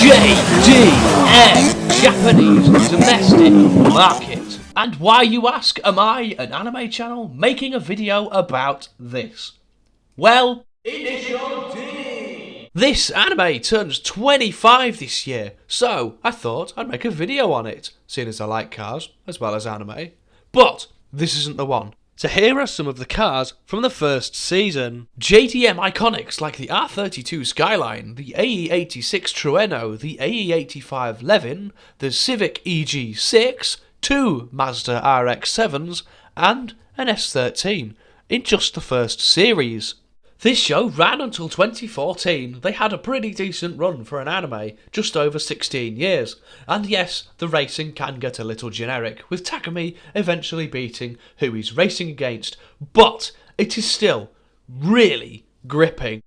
JDM, Japanese Domestic Market. And why, you ask, am I, an anime channel, making a video about this? Well, Initial D! This anime turns 25 this year, so I thought I'd make a video on it, seeing as I like cars, as well as anime. But this isn't the one. So here are some of the cars from the first season. JDM iconics like the R32 Skyline, the AE86 Trueno, the AE85 Levin, the Civic EG6, two Mazda RX-7s, and an S13 in just the first series. This show ran until 2014. They had a pretty decent run for an anime, just over 16 years. And yes, the racing can get a little generic, with Takumi eventually beating who he's racing against, but it is still really gripping.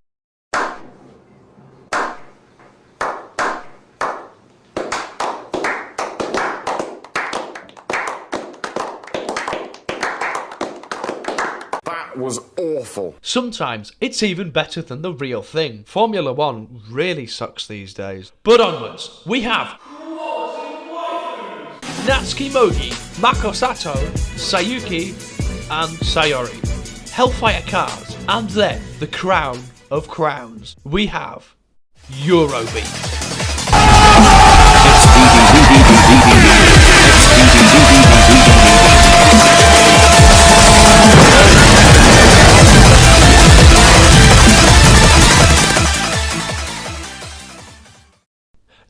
Was awful. Sometimes it's even better than the real thing. Formula One really sucks these days. But onwards, we have Natsuki Mogi, Mako Sato, Sayuki, and Sayori. Hellfire cars, and then the crown of crowns. We have Eurobeat.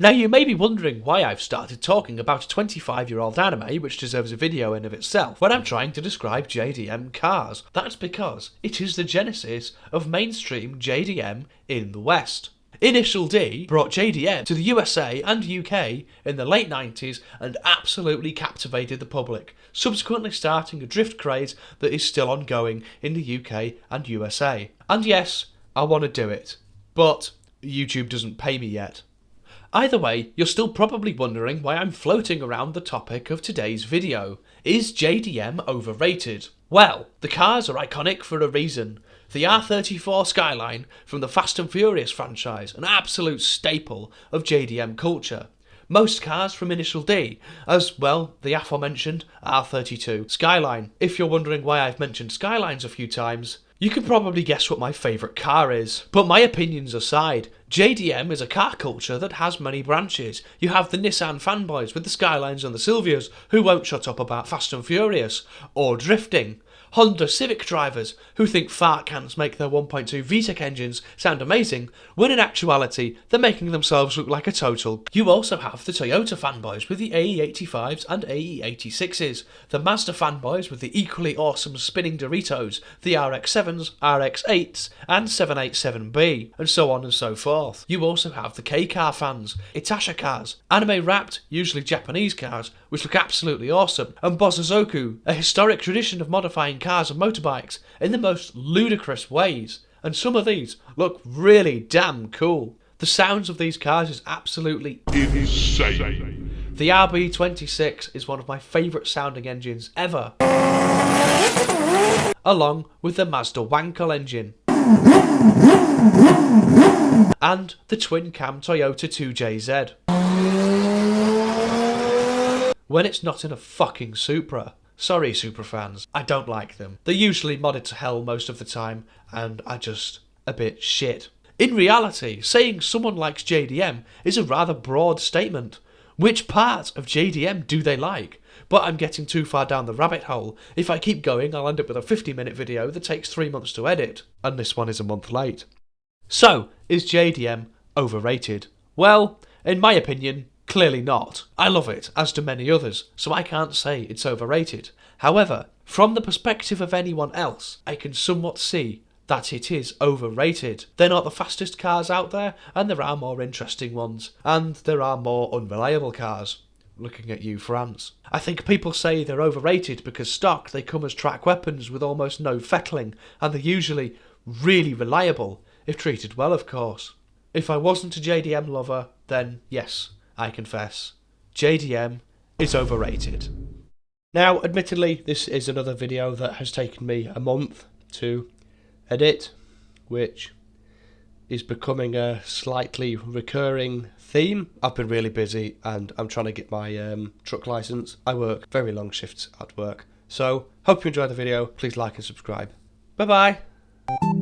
Now you may be wondering why I've started talking about a 25-year-old anime which deserves a video in of itself when I'm trying to describe JDM cars. That's because it is the genesis of mainstream JDM in the West. Initial D brought JDM to the USA and UK in the late 90s and absolutely captivated the public, subsequently starting a drift craze that is still ongoing in the UK and USA. And yes, I want to do it, but YouTube doesn't pay me yet. Either way, you're still probably wondering why I'm floating around the topic of today's video. Is JDM overrated? Well, the cars are iconic for a reason. The R34 Skyline from the Fast and Furious franchise, an absolute staple of JDM culture. Most cars from Initial D, as well the aforementioned R32 Skyline. If you're wondering why I've mentioned Skylines a few times, you can probably guess what my favourite car is. But my opinions aside, JDM is a car culture that has many branches. You have the Nissan fanboys with the Skylines and the Silvias who won't shut up about Fast and Furious or drifting. Honda Civic drivers who think fart cans make their 1.2 VTEC engines sound amazing, when in actuality they're making themselves look like a total. You also have the Toyota fanboys with the AE85s and AE86s, the Mazda fanboys with the equally awesome spinning Doritos, the RX-7s, RX-8s and 787B, and so on and so forth. You also have the K-car fans, Itasha cars, anime wrapped, usually Japanese cars, which look absolutely awesome, and Bosozoku, a historic tradition of modifying cars and motorbikes in the most ludicrous ways, and some of these look really damn cool. The sounds of these cars is absolutely insane. The RB26 is one of my favourite sounding engines ever, along with the Mazda Wankel engine and the twin cam Toyota 2JZ. When it's not in a fucking Supra. Sorry, Supra fans, I don't like them. They're usually modded to hell most of the time, and are just a bit shit. In reality, saying someone likes JDM is a rather broad statement. Which part of JDM do they like? But I'm getting too far down the rabbit hole. If I keep going, I'll end up with a 50-minute video that takes 3 months to edit, and this one is a month late. So, is JDM overrated? Well, in my opinion, clearly not. I love it, as do many others, so I can't say it's overrated. However, from the perspective of anyone else, I can somewhat see that it is overrated. They're not the fastest cars out there, and there are more interesting ones, and there are more unreliable cars. Looking at you, France. I think people say they're overrated because stock they come as track weapons with almost no fettling, and they're usually really reliable, if treated well of course. If I wasn't a JDM lover, then yes, I confess, JDM is overrated. Now, admittedly, this is another video that has taken me a month to edit, which is becoming a slightly recurring theme. I've been really busy and I'm trying to get my truck license. I work very long shifts at work. So, hope you enjoyed the video. Please like and subscribe. Bye bye.